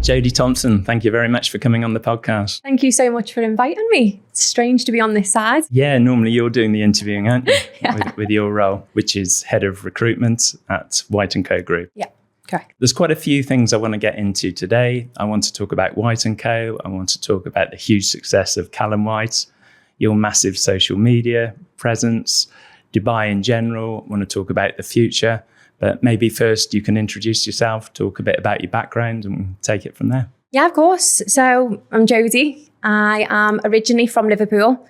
Jodi Thompson, thank you very much for coming on the podcast. Thank you so much for inviting me. It's strange to be on this side. Yeah, normally you're doing the interviewing, aren't you? with your role, which is Head of Recruitment at White & Co Group. Yeah, correct. There's quite a few things I want to get into today. I want to talk about White & Co. I want to talk about the huge success of Callum White, your massive social media presence, Dubai in general. I want to talk about the future. But maybe first you can introduce yourself, talk a bit about your background and take it from there. Yeah, of course. So I'm Jodi. I am originally from Liverpool,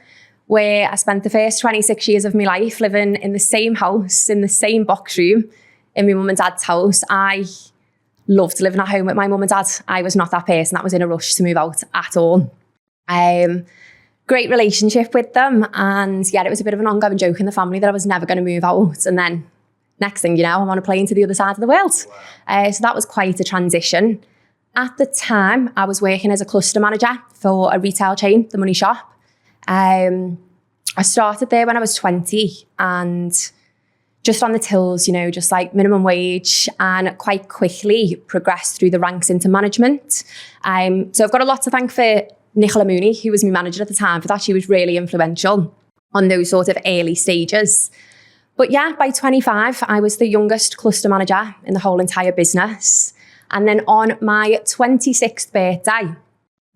where I spent the first 26 years of my life living in the same house, in the same box room, in my mum and dad's house. I loved living at home with my mum and dad. I was not that person that was in a rush to move out at all. Great relationship with them. And yeah, it was a bit of an ongoing joke in the family that I was never going to move out. And then next thing you know, I'm on a plane to the other side of the world. So that was quite a transition. At the time, I was working as a cluster manager for a retail chain, The Money Shop. I started there when I was 20 and just on the tills, you know, just like minimum wage, and quite quickly progressed through the ranks into management. So I've got a lot to thank for Nicola Mooney, who was my manager at the time, for that. She was really influential on those sort of early stages. But yeah, by 25, I was the youngest cluster manager in the whole entire business. And then on my 26th birthday,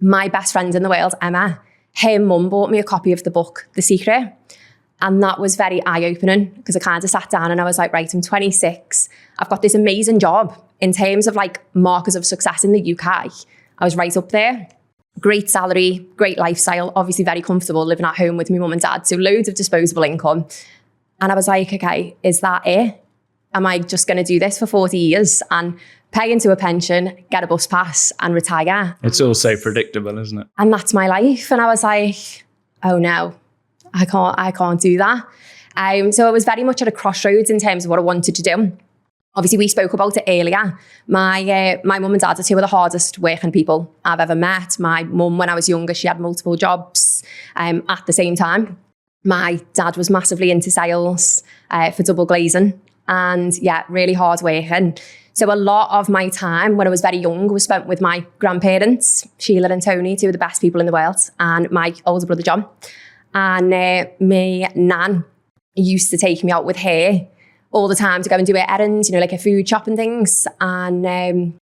my best friend in the world, Emma, her mum bought me a copy of the book, The Secret. And that was very eye-opening because I kind of sat down and I was like, right, I'm 26. I've got this amazing job in terms of like markers of success in the UK. I was right up there. Great salary, great lifestyle, obviously very comfortable living at home with my mum and dad. So loads of disposable income. And I was like, okay, is that it? Am I just going to do this for 40 years and pay into a pension, get a bus pass and retire? It's all so predictable, isn't it? And that's my life. And I was like, oh no, I can't do that. So I was very much at a crossroads in terms of what I wanted to do. Obviously, we spoke about it earlier. My mum and dad are two of the hardest working people I've ever met. My mum, when I was younger, she had multiple jobs at the same time. My dad was massively into sales for double glazing and yeah, really hard working. So a lot of my time when I was very young was spent with my grandparents, Sheila and Tony, two of the best people in the world, and my older brother, John. And my nan used to take me out with her all the time to go and do her errands, you know, like a food shop and things. And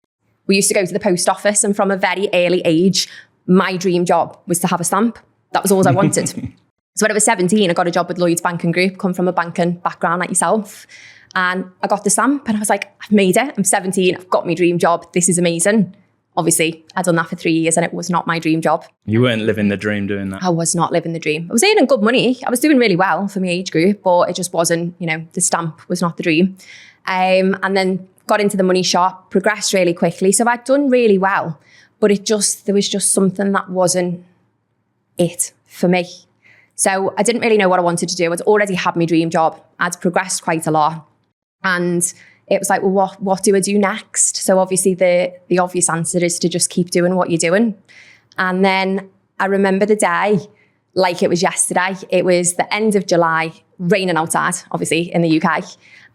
we used to go to the post office, and from a very early age, my dream job was to have a stamp. That was all I wanted. So when I was 17, I got a job with Lloyds Bank and Group, come from a banking background like yourself. And I got the stamp and I was like, I've made it. I'm 17. I've got my dream job. This is amazing. Obviously, I'd done that for 3 years and it was not my dream job. You weren't living the dream doing that. I was not living the dream. I was earning good money. I was doing really well for my age group, but it just wasn't, you know, the stamp was not the dream. And then got into the Money Shop, progressed really quickly. So I'd done really well, but there was just something that wasn't it for me. So I didn't really know what I wanted to do. I'd already had my dream job. I'd progressed quite a lot. And it was like, well, what do I do next? So obviously the obvious answer is to just keep doing what you're doing. And then I remember the day like it was yesterday. It was the end of July, raining outside, obviously, in the UK.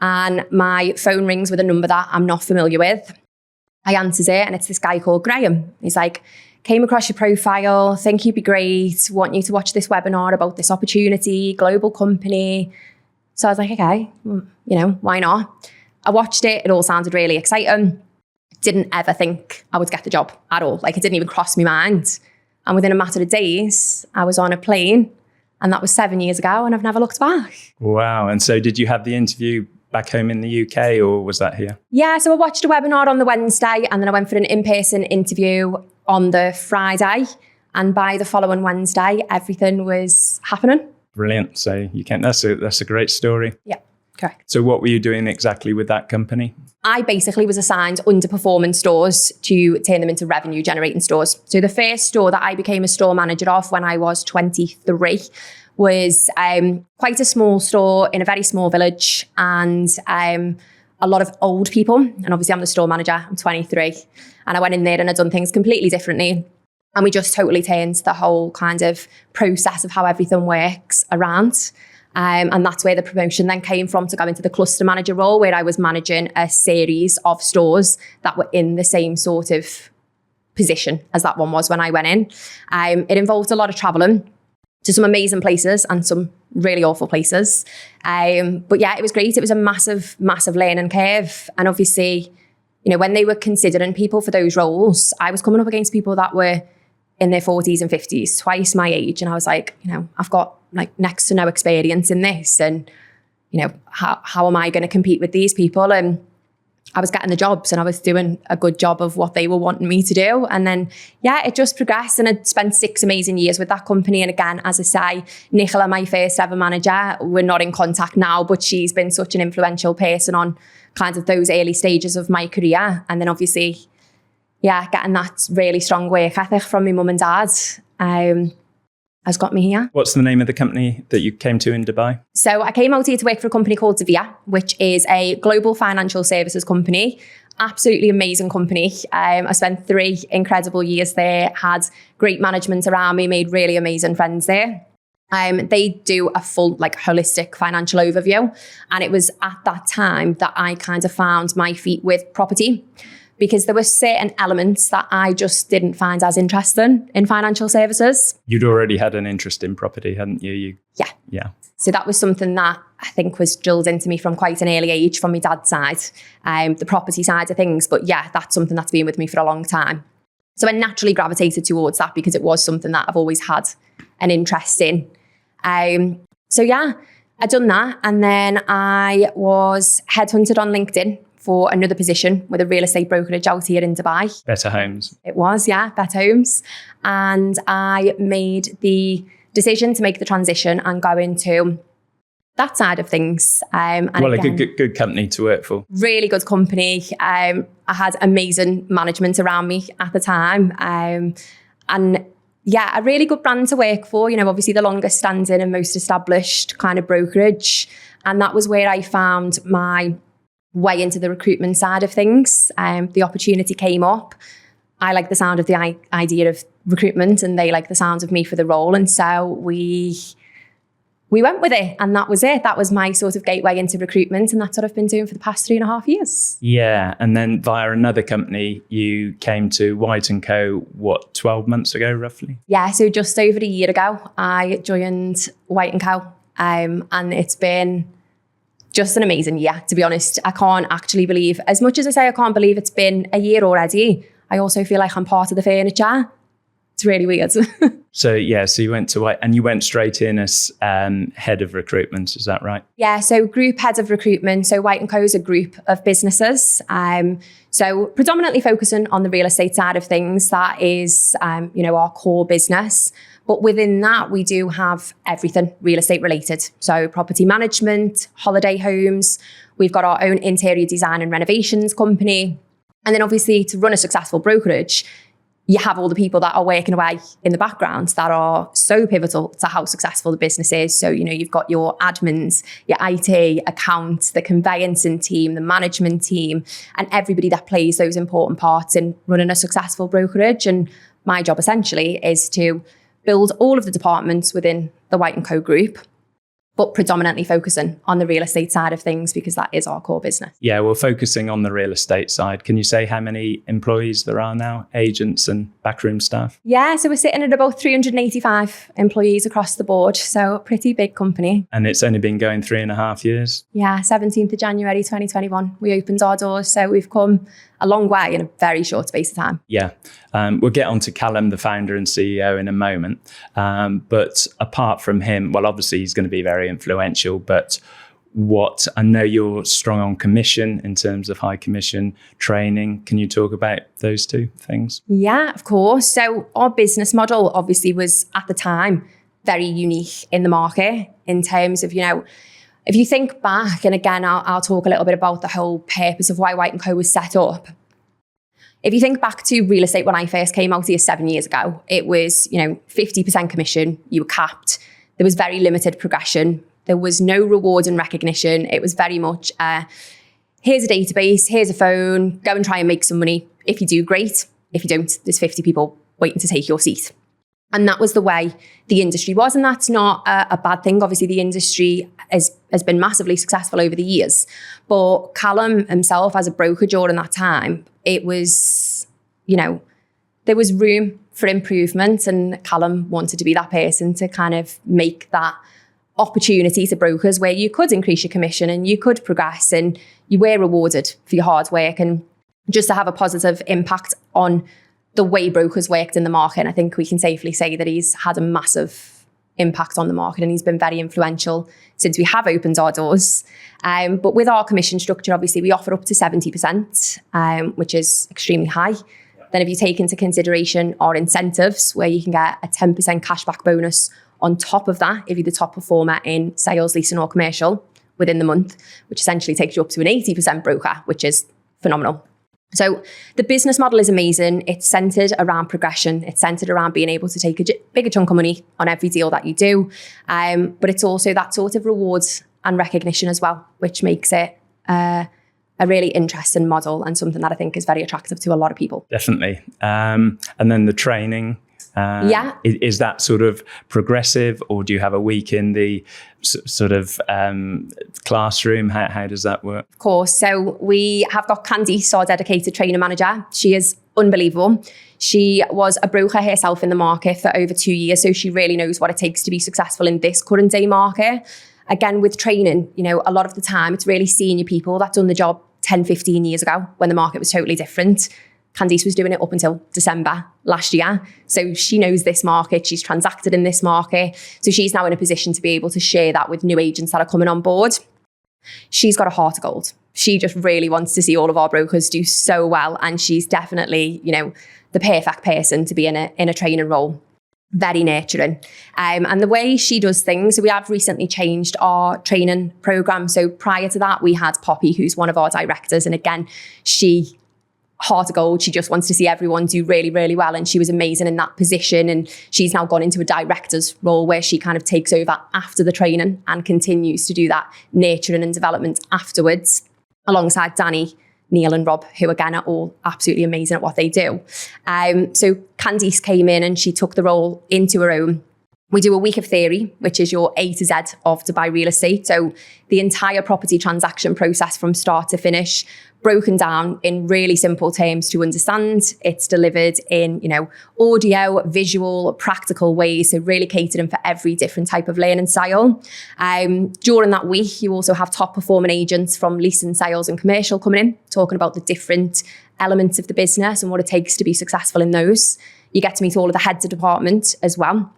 And my phone rings with a number that I'm not familiar with. I answered it and it's this guy called Graham. He's like, came across your profile, think you'd be great, want you to watch this webinar about this opportunity, global company. So I was like, okay, well, you know, why not? I watched it. It all sounded really exciting. Didn't ever think I would get the job at all. Like it didn't even cross my mind. And within a matter of days, I was on a plane, and that was 7 years ago, and I've never looked back. Wow. And so did you have the interview back home in the UK, or was that here? Yeah, so I watched a webinar on the Wednesday, and then I went for an in-person interview on the Friday. And by the following Wednesday, everything was happening. Brilliant. So you can, that's a great story. Yeah, correct. So what were you doing exactly with that company? I basically was assigned underperforming stores to turn them into revenue generating stores. So the first store that I became a store manager of when I was 23 was quite a small store in a very small village, and a lot of old people. And obviously I'm the store manager, I'm 23. And I went in there and I'd done things completely differently. And we just totally turned the whole kind of process of how everything works around. And that's where the promotion then came from, to go into the cluster manager role, where I was managing a series of stores that were in the same sort of position as that one was when I went in. It involved a lot of traveling to some amazing places and some really awful places. But yeah, it was great. It was a massive, massive learning curve. And obviously, you know, when they were considering people for those roles, I was coming up against people that were in their 40s and 50s, twice my age. And I was like, you know, I've got like next to no experience in this. And, you know, how am I going to compete with these people? And I was getting the jobs and I was doing a good job of what they were wanting me to do. And then, yeah, it just progressed, and I'd spent 6 amazing years with that company. And again, as I say, Nicola, my first ever manager, we're not in contact now, but she's been such an influential person on kind of those early stages of my career. And then obviously, yeah, getting that really strong work ethic from my mum and dad has got me here. What's the name of the company that you came to in Dubai? So I came out here to work for a company called Zavia, which is a global financial services company. Absolutely amazing company. I spent 3 incredible years there, had great management around me, made really amazing friends there. They do a full, like, holistic financial overview. And it was at that time that I kind of found my feet with property, because there were certain elements that I just didn't find as interesting in financial services. You'd already had an interest in property, hadn't you? Yeah. So that was something that I think was drilled into me from quite an early age from my dad's side, the property side of things. But yeah, that's something that's been with me for a long time. So I naturally gravitated towards that because it was something that I've always had an interest in. So yeah, I'd done that. And then I was headhunted on LinkedIn for another position with a real estate brokerage out here in Dubai. Better Homes. It was, yeah, Better Homes. And I made the decision to make the transition and go into that side of things. And well, again, a good company to work for. Really good company. I had amazing management around me at the time. And yeah, a really good brand to work for. You know, obviously the longest standing and most established kind of brokerage. And that was where I found my way into the recruitment side of things. The opportunity came up. I like the sound of the idea of recruitment, and they like the sound of me for the role. And so we went with it, and that was it. That was my sort of gateway into recruitment, and that's what I've been doing for the past 3.5 years. Yeah, and then via another company, you came to White & Co, 12 months ago, roughly? Yeah, so just over a year ago, I joined White & Co, and it's been just an amazing year, to be honest. I can't actually believe, as much as I say I can't believe it's been a year already, I also feel like I'm part of the furniture. It's really weird. So you went to White, and you went straight in as head of recruitment, is that right? Yeah, so group head of recruitment. So White & Co is a group of businesses. So predominantly focusing on the real estate side of things. That is, our core business. But within that, we do have everything real estate related. So property management, holiday homes. We've got our own interior design and renovations company. And then obviously to run a successful brokerage, you have all the people that are working away in the background that are so pivotal to how successful the business is. So, you've got your admins, your IT, accounts, the conveyancing team, the management team, and everybody that plays those important parts in running a successful brokerage. And my job essentially is to build all of the departments within the White & Co group, but predominantly focusing on the real estate side of things because that is our core business. Yeah, well, focusing on the real estate side, can you say how many employees there are now, agents and backroom staff? Yeah, so we're sitting at about 385 employees across the board, so a pretty big company. And it's only been going 3.5 years? Yeah, 17th of January 2021, we opened our doors, so we've come a long way in a very short space of time. Yeah, we'll get on to Callum, the founder and CEO, in a moment. But apart from him, well, obviously he's going to be very influential, but I know you're strong on commission in terms of high commission training. Can you talk about those two things? Yeah, of course. So our business model obviously was at the time very unique in the market in terms of, if you think back, and again, I'll talk a little bit about the whole purpose of why White & Co was set up. If you think back to real estate when I first came out here 7 years ago, it was, 50% commission, you were capped. There was very limited progression. There was no reward and recognition. It was very much, here's a database, here's a phone, go and try and make some money. If you do, great. If you don't, there's 50 people waiting to take your seat. And that was the way the industry was. And that's not a bad thing. Obviously, the industry has been massively successful over the years. But Callum himself, as a broker during that time, it was, there was room for improvement, and Callum wanted to be that person to kind of make that opportunity to brokers where you could increase your commission and you could progress and you were rewarded for your hard work, and just to have a positive impact on the way brokers worked in the market. And I think we can safely say that he's had a massive impact on the market, and he's been very influential since we have opened our doors. But with our commission structure, obviously we offer up to 70%, which is extremely high. Then if you take into consideration our incentives, where you can get a 10% cashback bonus on top of that if you're the top performer in sales, leasing or commercial within the month, which essentially takes you up to an 80% broker, which is phenomenal. So the business model is amazing. It's centered around progression. It's centered around being able to take a bigger chunk of money on every deal that you do. But it's also that sort of rewards and recognition as well, which makes it a really interesting model and something that I think is very attractive to a lot of people. Definitely. And then the training. Is that sort of progressive, or do you have a week in the sort of classroom? How does that work? Of course. So we have got Candice, our dedicated training manager. She is unbelievable. She was a broker herself in the market for over 2 years, so she really knows what it takes to be successful in this current day market. Again, with training, you know, a lot of the time it's really senior people that done the job 10, 15 years ago when the market was totally different. Candice was doing it up until December last year. So she knows this market. She's transacted in this market. So she's now in a position to be able to share that with new agents that are coming on board. She's got a heart of gold. She just really wants to see all of our brokers do so well. And she's definitely, you know, the perfect person to be in a training role. Very nurturing. And the way she does things, so we have recently changed our training program. So prior to that, we had Poppy, who's one of our directors. And again, she heart of gold. She just wants to see everyone do really, really well. And she was amazing in that position. And she's now gone into a director's role where she kind of takes over after the training and continues to do that nurturing and development afterwards, alongside Danny, Neil and Rob, who again are all absolutely amazing at what they do. So Candice came in and she took the role into her own. We do a week of theory, which is your A to Z of Dubai real estate. So the entire property transaction process from start to finish, broken down in really simple terms to understand. It's delivered in, you know, audio, visual, practical ways. So really catering for every different type of learning style. During that week, you also have top performing agents from leasing, sales and commercial coming in, talking about the different elements of the business and what it takes to be successful in those. You get to meet all of the heads of department as well.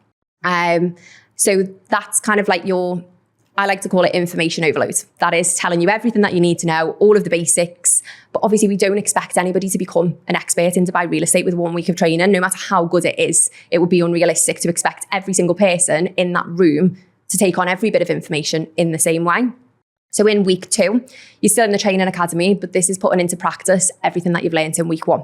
So that's kind of like I like to call it information overload. That is telling you everything that you need to know, all of the basics. But obviously we don't expect anybody to become an expert in Dubai real estate with 1 week of training. No matter how good it is, it would be unrealistic to expect every single person in that room to take on every bit of information in the same way. So in week 2, you're still in the training academy, but this is putting into practice everything that you've learned in week 1.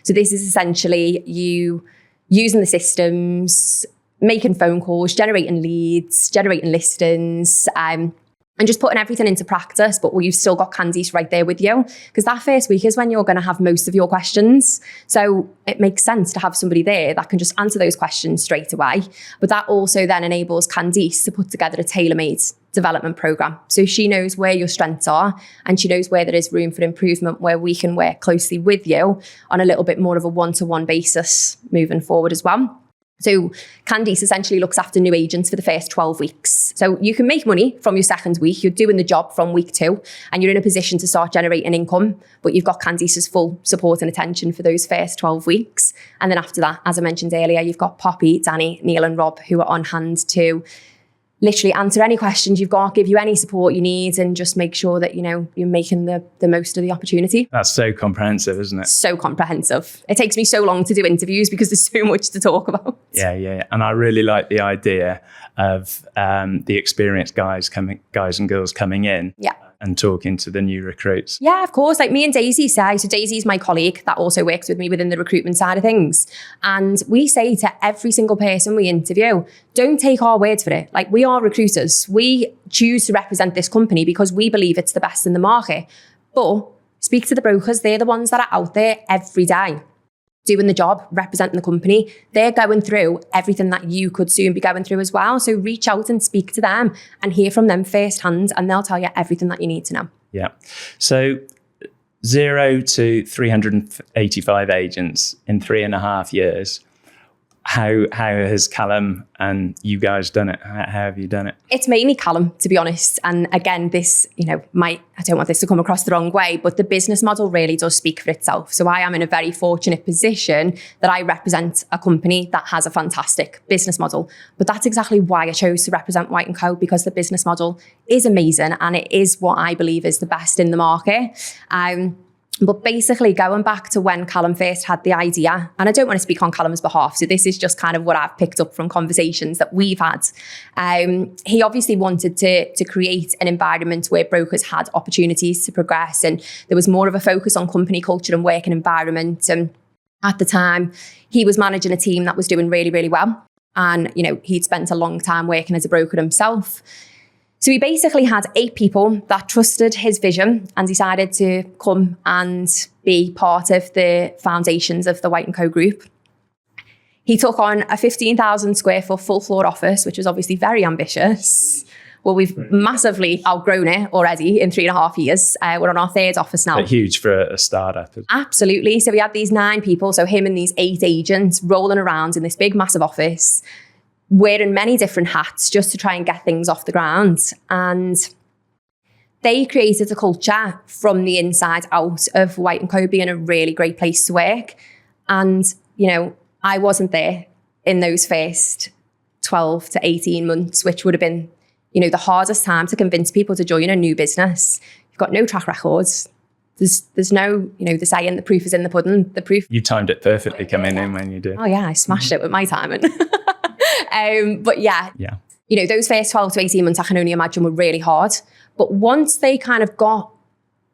So this is essentially you using the systems, making phone calls, generating leads, generating listings, and just putting everything into practice. But you've still got Candice right there with you, because that first week is when you're going to have most of your questions. So it makes sense to have somebody there that can just answer those questions straight away. But that also then enables Candice to put together a tailor-made development program. So she knows where your strengths are and she knows where there is room for improvement, where we can work closely with you on a little bit more of a one-to-one basis moving forward as well. So Candice essentially looks after new agents for the first 12 weeks. So you can make money from your second week. You're doing the job from week 2 and you're in a position to start generating income, but you've got Candice's full support and attention for those first 12 weeks. And then after that, as I mentioned earlier, you've got Poppy, Danny, Neil and Rob, who are on hand to literally answer any questions you've got, give you any support you need, and just make sure that, you know, you're making the most of the opportunity. That's so comprehensive, isn't it? So comprehensive. It takes me so long to do interviews because there's so much to talk about. Yeah. And I really like the idea of the experienced guys and girls coming in. Yeah. And talking to the new recruits. Yeah, of course. Like me and Daisy say, so Daisy's my colleague that also works with me within the recruitment side of things. And we say to every single person we interview, don't take our word for it. Like, we are recruiters. We choose to represent this company because we believe it's the best in the market. But speak to the brokers. They're the ones that are out there every day doing the job, representing the company. They're going through everything that you could soon be going through as well. So reach out and speak to them and hear from them firsthand, and they'll tell you everything that you need to know. Yeah. So 0 to 385 agents in 3.5 years. How has Callum and you guys done it? How have you done it? It's mainly Callum, to be honest. And again, this, I don't want this to come across the wrong way, but the business model really does speak for itself. So I am in a very fortunate position that I represent a company that has a fantastic business model. But that's exactly why I chose to represent White & Co, because the business model is amazing and it is what I believe is the best in the market. But basically, going back to when Callum first had the idea, and I don't want to speak on Callum's behalf, so this is just kind of what I've picked up from conversations that we've had. He obviously wanted to create an environment where brokers had opportunities to progress, and there was more of a focus on company culture and working environment. And at the time, he was managing a team that was doing really, really well. And, he'd spent a long time working as a broker himself. So he basically had 8 people that trusted his vision and decided to come and be part of the foundations of the White & Co group. He took on a 15,000 square foot full floor office, which was obviously very ambitious. Well, we've massively outgrown it already in 3.5 years. We're on our 3rd office now. But huge for a startup. Absolutely. So we had these 9 people, so him and these 8 agents rolling around in this big, massive office, wearing many different hats just to try and get things off the ground. And they created a culture from the inside out of White & Co being a really great place to work. And, I wasn't there in those first 12 to 18 months, which would have been, the hardest time to convince people to join a new business. You've got no track records. There's no, the saying, the proof is in the pudding. The proof. You timed it perfectly coming in when you did. Oh yeah, I smashed it with my timing. But yeah, those first 12 to 18 months, I can only imagine were really hard. But once they kind of got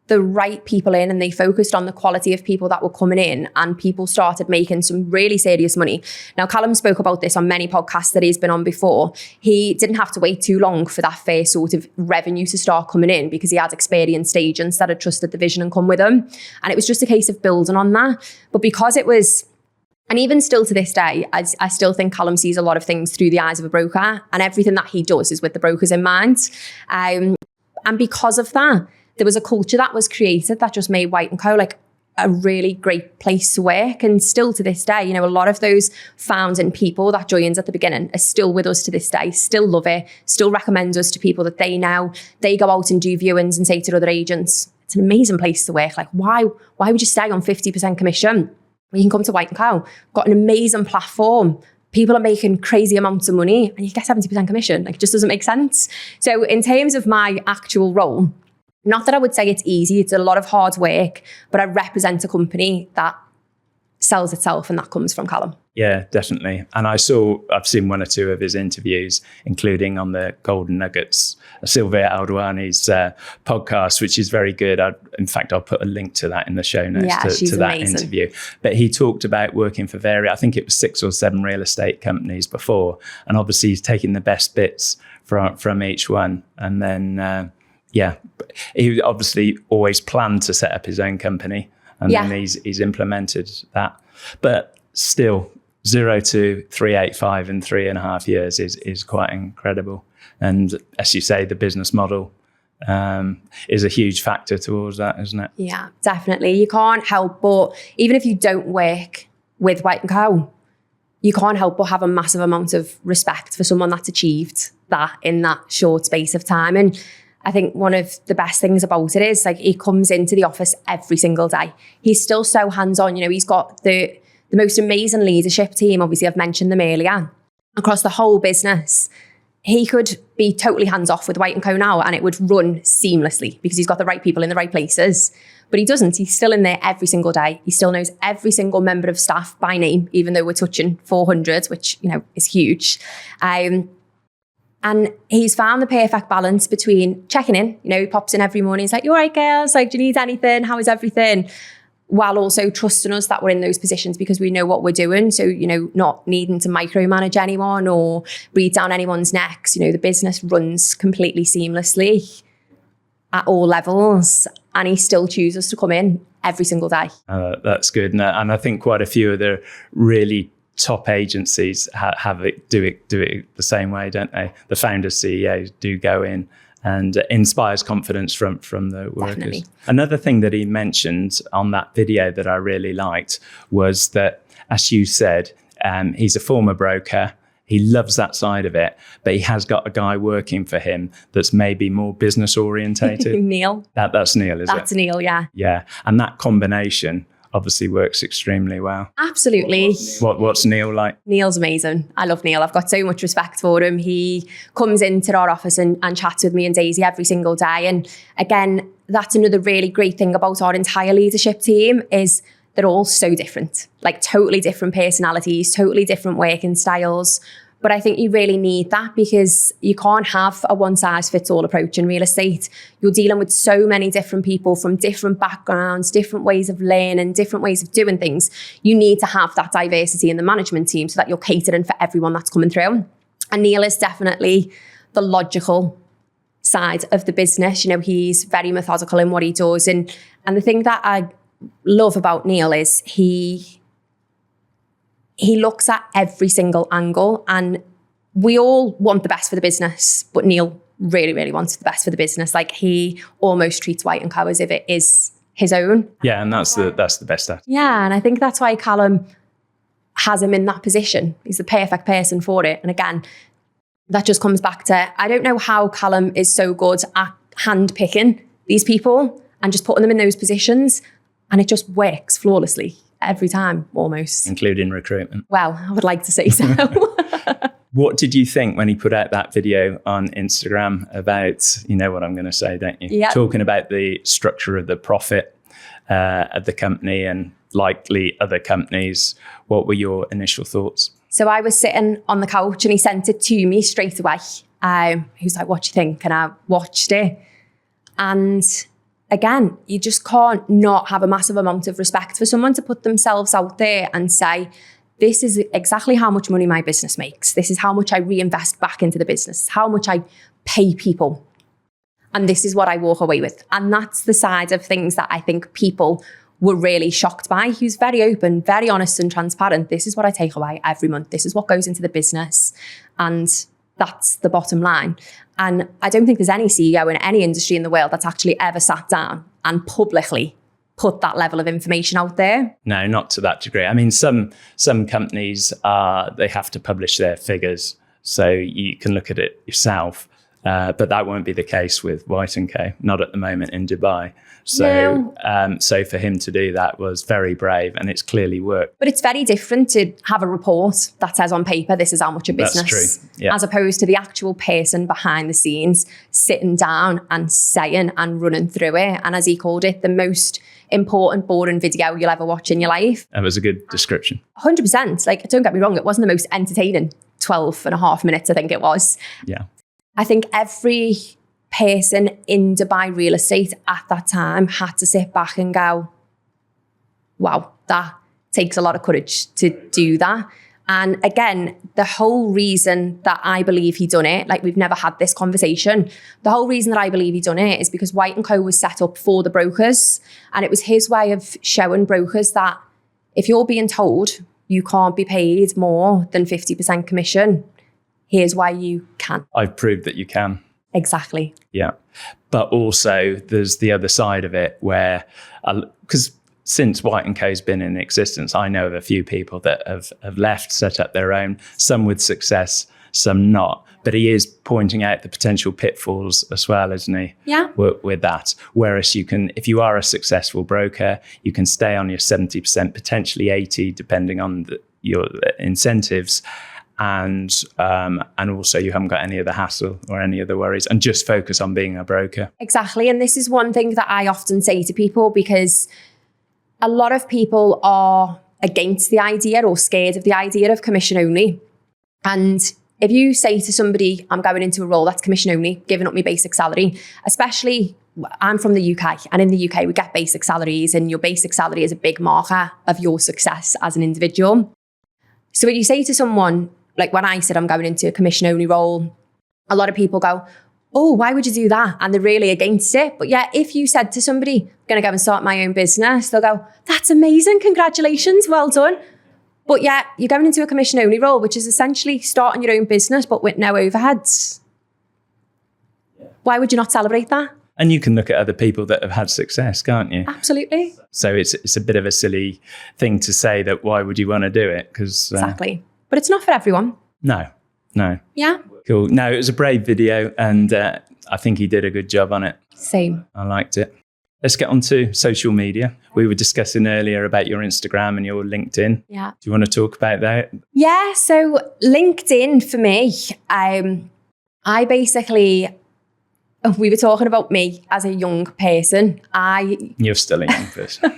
the right people in and they focused on the quality of people that were coming in, and people started making some really serious money. Now, Callum spoke about this on many podcasts that he's been on before. He didn't have to wait too long for that first sort of revenue to start coming in because he had experienced agents that had trusted the vision and come with him. And it was just a case of building on that. But because it was, and even still to this day, I still think Callum sees a lot of things through the eyes of a broker, and everything that he does is with the brokers in mind. And because of that, there was a culture that was created that just made White & Co like a really great place to work. And still to this day, a lot of those founding people that joined at the beginning are still with us to this day, still love it, still recommend us to people that they know. They go out and do viewings and say to other agents, it's an amazing place to work. Like, why would you stay on 50% commission? You can come to White & Co. Got an amazing platform. People are making crazy amounts of money and you get 70% commission. Like, it just doesn't make sense. So in terms of my actual role, not that I would say it's easy, it's a lot of hard work, but I represent a company that sells itself, and that comes from Callum. Yeah, definitely. And I've seen 1 or 2 of his interviews, including on the Golden Nuggets, Sylvia Aldwani's podcast, which is very good. In fact, I'll put a link to that in the show notes to that interview. But he talked about working for I think it was 6 or 7 real estate companies before. And obviously he's taking the best bits from each one. And then, he obviously always planned to set up his own company. And then he's implemented that. But still, 0 to 385 in 3.5 years is quite incredible. And as you say, the business model is a huge factor towards that, isn't it? Yeah, definitely. You can't help but, even if you don't work with White & Co, you can't help but have a massive amount of respect for someone that's achieved that in that short space of time. And I think one of the best things about it is, like, he comes into the office every single day. He's still so hands-on. He's got the most amazing leadership team. Obviously, I've mentioned them earlier. Across the whole business, he could be totally hands-off with White & Co now and it would run seamlessly because he's got the right people in the right places. But he doesn't. He's still in there every single day. He still knows every single member of staff by name, even though we're touching 400, which, is huge. And he's found the perfect balance between checking in. He pops in every morning. He's like, you all right, girls? Like, do you need anything? How is everything? While also trusting us that we're in those positions because we know what we're doing. So, not needing to micromanage anyone or breathe down anyone's necks. The business runs completely seamlessly at all levels. And he still chooses to come in every single day. That's good. And I think quite a few of the really top agencies do it the same way, don't they? The founders, CEOs do go in and inspires confidence from the workers. Definitely. Another thing that he mentioned on that video that I really liked was that, as you said, he's a former broker. He loves that side of it, but he has got a guy working for him that's maybe more business orientated. Neil. That's Neil, is it? That's Neil, yeah. Yeah. And that combination obviously works extremely well. Absolutely. What's Neil like? Neil's amazing. I love Neil. I've got so much respect for him. He comes into our office and chats with me and Daisy every single day. And again, that's another really great thing about our entire leadership team is they're all so different, like totally different personalities, totally different working styles. But I think you really need that because you can't have a one-size-fits-all approach in real estate. You're dealing with so many different people from different backgrounds, different ways of learning, different ways of doing things. You need to have that diversity in the management team so that you're catering for everyone that's coming through. And Neil is definitely the logical side of the business. You know, he's very methodical in what he does. And the thing that I love about Neil is he looks at every single angle, and we all want the best for the business, but Neil really, really wants the best for the business. Like he almost treats White & Co as if it is his own. Yeah, and that's the best at. Yeah, and I think that's why Callum has him in that position. He's the perfect person for it. And again, that just comes back to, I don't know how Callum is so good at handpicking these people and just putting them in those positions. And it just works flawlessly every time, almost. Including recruitment. Well, I would like to say so. What did you think when he put out that video on Instagram about, you know what I'm going to say, don't you? Yep. Talking about the structure of the profit of the company and likely other companies. What were your initial thoughts? So I was sitting on the couch and he sent it to me straight away. He was like, what do you think? And I watched it. And again, you just can't not have a massive amount of respect for someone to put themselves out there and say, this is exactly how much money my business makes. This is how much I reinvest back into the business, how much I pay people. And this is what I walk away with. And that's the side of things that I think people were really shocked by. He was very open, very honest and transparent. This is what I take away every month. This is what goes into the business. And that's the bottom line. And I don't think there's any CEO in any industry in the world that's actually ever sat down and publicly put that level of information out there. No, not to that degree. I mean, some companies they have to publish their figures, so you can look at it yourself. But that won't be the case with White & Co, not at the moment in Dubai. So, No. So for him to do that was very brave, and it's clearly worked. But it's very different to have a report that says on paper, this is how much a business, That's true. Yeah. as opposed to the actual person behind the scenes sitting down and saying and running through it. And as he called it, the most important, boring video you'll ever watch in your life. That was a good description. 100%. Like, don't get me wrong, it wasn't the most entertaining 12 and a half minutes, I think it was. Yeah. I think every person in Dubai real estate at that time had to sit back and go, wow, that takes a lot of courage to do that. And again, the whole reason that I believe he done it, like we've never had this conversation, the whole reason that I believe he done it is because White & Co was set up for the brokers. And it was his way of showing brokers that if you're being told you can't be paid more than 50% commission, here's why you can. I've proved that you can. Exactly. Yeah. But also there's the other side of it where, because since White & Co.'s been in existence, I know of a few people that have left, set up their own, some with success, some not. But he is pointing out the potential pitfalls as well, isn't he? Yeah. With that. Whereas you can, if you are a successful broker, you can stay on your 70%, potentially 80%, depending on your incentives. And also you haven't got any of the hassle or any of the worries, and just focus on being a broker. Exactly. And this is one thing that I often say to people, because a lot of people are against the idea or scared of the idea of commission only. And if you say to somebody, I'm going into a role that's commission only, giving up my basic salary, especially I'm from the UK, and in the UK we get basic salaries, and your basic salary is a big marker of your success as an individual. So when you say to someone, like when I said I'm going into a commission only role, a lot of people go, oh, why would you do that? And they're really against it. But yeah, if you said to somebody, I'm going to go and start my own business, they'll go, that's amazing. Congratulations. Well done. But yeah, you're going into a commission only role, which is essentially starting your own business, but with no overheads. Why would you not celebrate that? And you can look at other people that have had success, can't you? Absolutely. So it's a bit of a silly thing to say that why would you want to do it? Because exactly. But it's not for everyone. No. Yeah. Cool. No, it was a brave video, and I think he did a good job on it. Same. I liked it. Let's get on to social media. We were discussing earlier about your Instagram and your LinkedIn. Yeah. Do you want to talk about that? Yeah. So LinkedIn for me, I basically, we were talking about me as a young person. You're still a young person.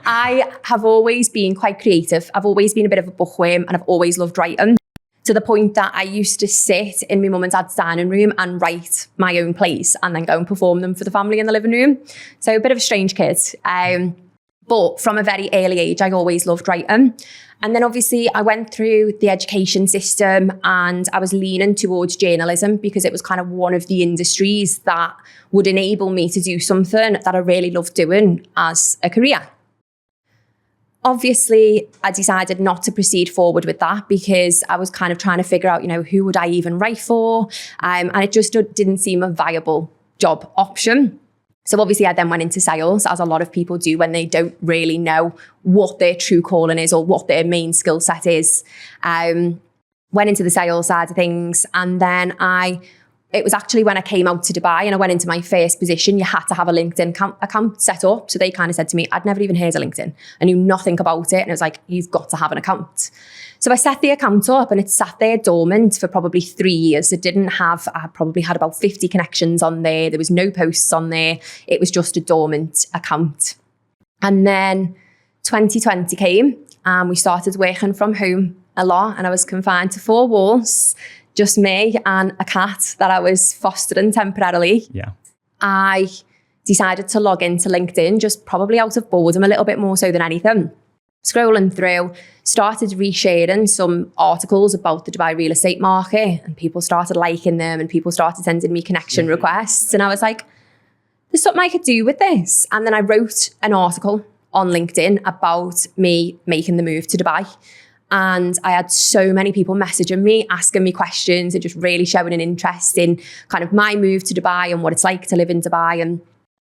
I have always been quite creative. I've always been a bit of a bookworm, and I've always loved writing, to the point that I used to sit in my mum and dad's dining room and write my own plays and then go and perform them for the family in the living room. So a bit of a strange kid. But from a very early age, I always loved writing. And then obviously I went through the education system and I was leaning towards journalism because it was kind of one of the industries that would enable me to do something that I really loved doing as a career. Obviously, I decided not to proceed forward with that because I was kind of trying to figure out, who would I even write for? And it just didn't seem a viable job option. So obviously I then went into sales, as a lot of people do when they don't really know what their true calling is or what their main skill set is. Went into the sales side of things, and then it was actually when I came out to Dubai and I went into my first position, you had to have a LinkedIn account set up. So they kind of said to me, I'd never even heard of LinkedIn. I knew nothing about it. And it was like, you've got to have an account. So I set the account up and it sat there dormant for probably 3 years. I probably had about 50 connections on there. There was no posts on there. It was just a dormant account. And then 2020 came and we started working from home a lot, and I was confined to 4 walls. Just me and a cat that I was fostering temporarily. Yeah. I decided to log into LinkedIn, just probably out of boredom, a little bit more so than anything. Scrolling through, started resharing some articles about the Dubai real estate market, and people started liking them and people started sending me connection requests. And I was like, there's something I could do with this. And then I wrote an article on LinkedIn about me making the move to Dubai. And I had so many people messaging me, asking me questions and just really showing an interest in kind of my move to Dubai and what it's like to live in Dubai and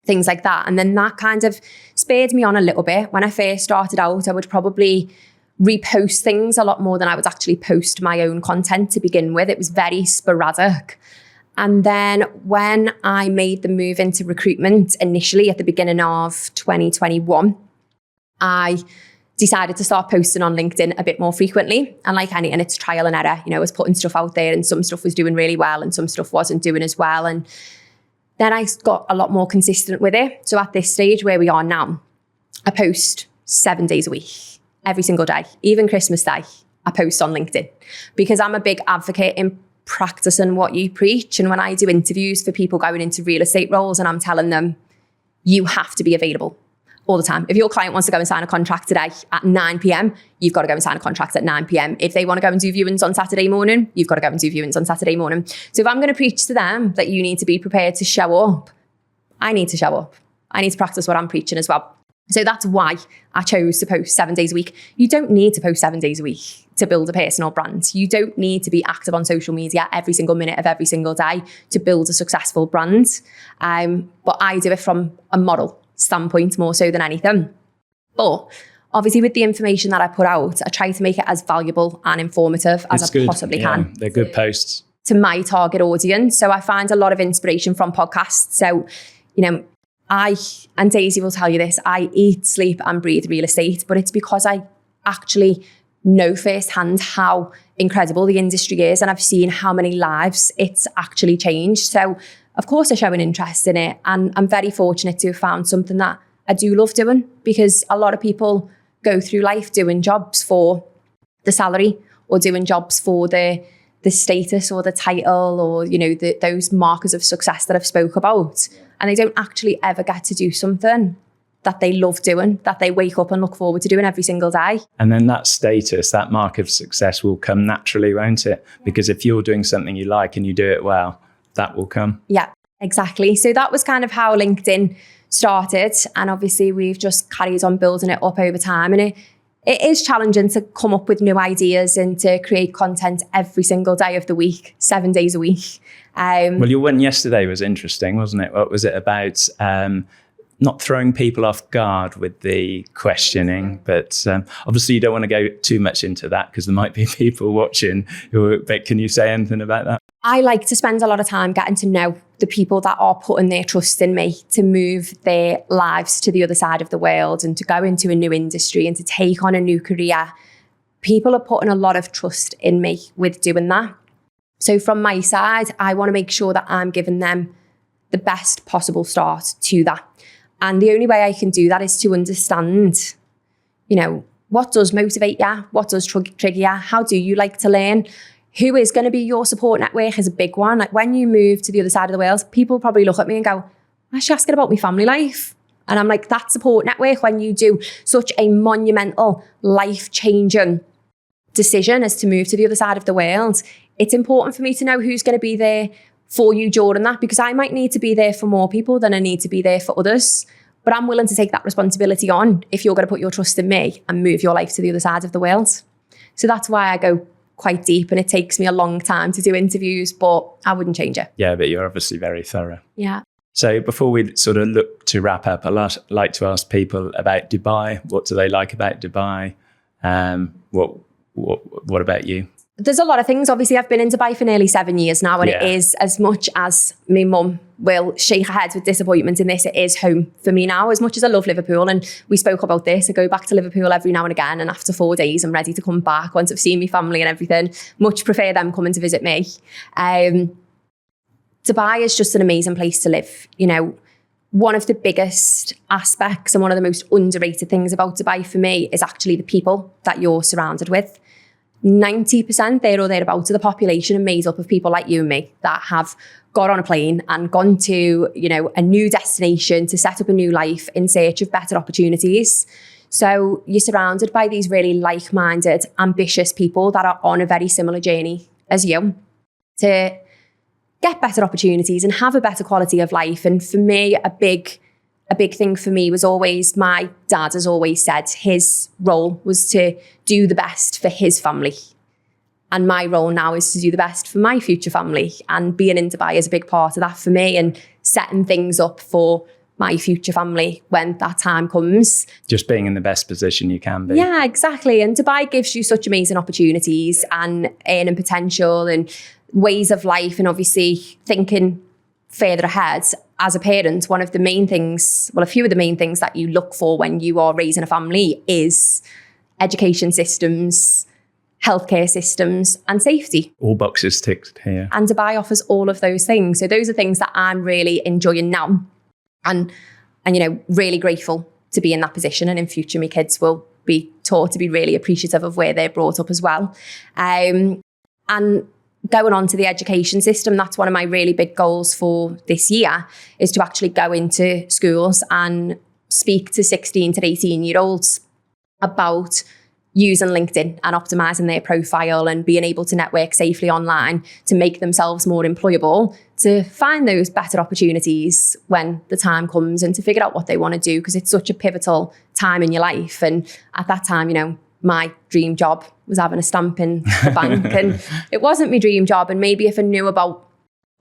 things like that. And then that kind of spurred me on a little bit. When I first started out, I would probably repost things a lot more than I would actually post my own content to begin with. It was very sporadic. And then when I made the move into recruitment initially at the beginning of 2021, I decided to start posting on LinkedIn a bit more frequently. And like anything, it's trial and error. I was putting stuff out there and some stuff was doing really well and some stuff wasn't doing as well. And then I got a lot more consistent with it. So at this stage where we are now, I post 7 days a week, every single day, even Christmas Day, I post on LinkedIn because I'm a big advocate in practicing what you preach. And when I do interviews for people going into real estate roles and I'm telling them, you have to be available all the time. If your client wants to go and sign a contract today at 9 p.m, you've got to go and sign a contract at 9 p.m. If they want to go and do viewings on Saturday morning, you've got to go and do viewings on Saturday morning. So if I'm going to preach to them that you need to be prepared to show up, I need to show up. I need to practice what I'm preaching as well. So that's why I chose to post 7 days a week. You don't need to post 7 days a week to build a personal brand. You don't need to be active on social media every single minute of every single day to build a successful brand. But I do it from a model standpoint more so than anything. But obviously with the information that I put out, I try to make it as valuable and informative as I possibly can. They're good posts. To my target audience. So I find a lot of inspiration from podcasts. So, I, and Daisy will tell you this, I eat, sleep and breathe real estate, but it's because I actually know firsthand how incredible the industry is and I've seen how many lives it's actually changed. So of course I show an interest in it, and I'm very fortunate to have found something that I do love doing, because a lot of people go through life doing jobs for the salary or doing jobs for the status or the title or, those markers of success that I've spoke about. And they don't actually ever get to do something that they love doing, that they wake up and look forward to doing every single day. And then that status, that mark of success will come naturally, won't it? Because if you're doing something you like and you do it well, that will come. Yeah, exactly. So that was kind of how LinkedIn started. And obviously we've just carried on building it up over time. And it is challenging to come up with new ideas and to create content every single day of the week, 7 days a week. Well, your one yesterday was interesting, wasn't it? What was it about? Not throwing people off guard with the questioning, but obviously you don't want to go too much into that because there might be people watching. But can you say anything about that? I like to spend a lot of time getting to know the people that are putting their trust in me to move their lives to the other side of the world and to go into a new industry and to take on a new career. People are putting a lot of trust in me with doing that. So from my side, I want to make sure that I'm giving them the best possible start to that. And the only way I can do that is to understand, what does motivate you? What does trigger you? How do you like to learn? Who is going to be your support network is a big one. Like when you move to the other side of the world, people probably look at me and go, why is she asking about my family life? And I'm like, that support network, when you do such a monumental, life-changing decision as to move to the other side of the world, it's important for me to know who's going to be there for you during that, because I might need to be there for more people than I need to be there for others. But I'm willing to take that responsibility on if you're going to put your trust in me and move your life to the other side of the world. So that's why I go quite deep, and it takes me a long time to do interviews, but I wouldn't change it. Yeah, but you're obviously very thorough. Yeah. So before we sort of look to wrap up, I'd like to ask people about Dubai. What do they like about Dubai? What about you? There's a lot of things. Obviously, I've been in Dubai for nearly 7 years now, and it is, as much as my mum will shake her head with disappointment in this, it is home for me now. As much as I love Liverpool, and we spoke about this, I go back to Liverpool every now and again, and after 4 days, I'm ready to come back once I've seen my family and everything. Much prefer them coming to visit me. Dubai is just an amazing place to live. One of the biggest aspects and one of the most underrated things about Dubai for me is actually the people that you're surrounded with. 90% there or thereabouts of the population are made up of people like you and me that have got on a plane and gone to, a new destination to set up a new life in search of better opportunities. So you're surrounded by these really like-minded, ambitious people that are on a very similar journey as you to get better opportunities and have a better quality of life. And for me, a big thing for me was always, my dad has always said his role was to do the best for his family. And my role now is to do the best for my future family. And being in Dubai is a big part of that for me, and setting things up for my future family when that time comes. Just being in the best position you can be. Yeah, exactly. And Dubai gives you such amazing opportunities and earning potential and ways of life, and obviously thinking further ahead. As a parent, one of the main things, a few of the main things that you look for when you are raising a family is education systems, healthcare systems, and safety. All boxes ticked here. And Dubai offers all of those things. So those are things that I'm really enjoying now, and really grateful to be in that position. And in future, my kids will be taught to be really appreciative of where they're brought up as well. And going on to the education system, that's one of my really big goals for this year, is to actually go into schools and speak to 16 to 18-year-olds about using LinkedIn and optimizing their profile and being able to network safely online to make themselves more employable, to find those better opportunities when the time comes and to figure out what they want to do, because it's such a pivotal time in your life. And at that time, my dream job was having a stamp in the bank, and it wasn't my dream job. And maybe if I knew about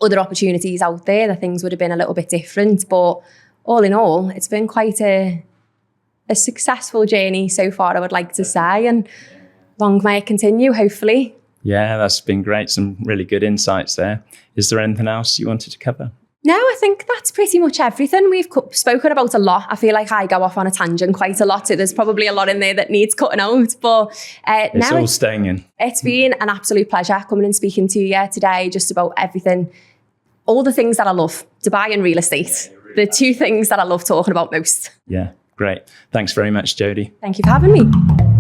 other opportunities out there, the things would have been a little bit different. But all in all, it's been quite a successful journey so far, I would like to say, and long may it continue, hopefully. Yeah, that's been great. Some really good insights there. Is there anything else you wanted to cover? No, I think that's pretty much everything. We've spoken about a lot. I feel like I go off on a tangent quite a lot. So there's probably a lot in there that needs cutting out. But it's all staying in. It's been an absolute pleasure coming and speaking to you today just about everything, all the things that I love, Dubai and real estate. The two things that I love talking about most. Yeah, great. Thanks very much, Jodi. Thank you for having me.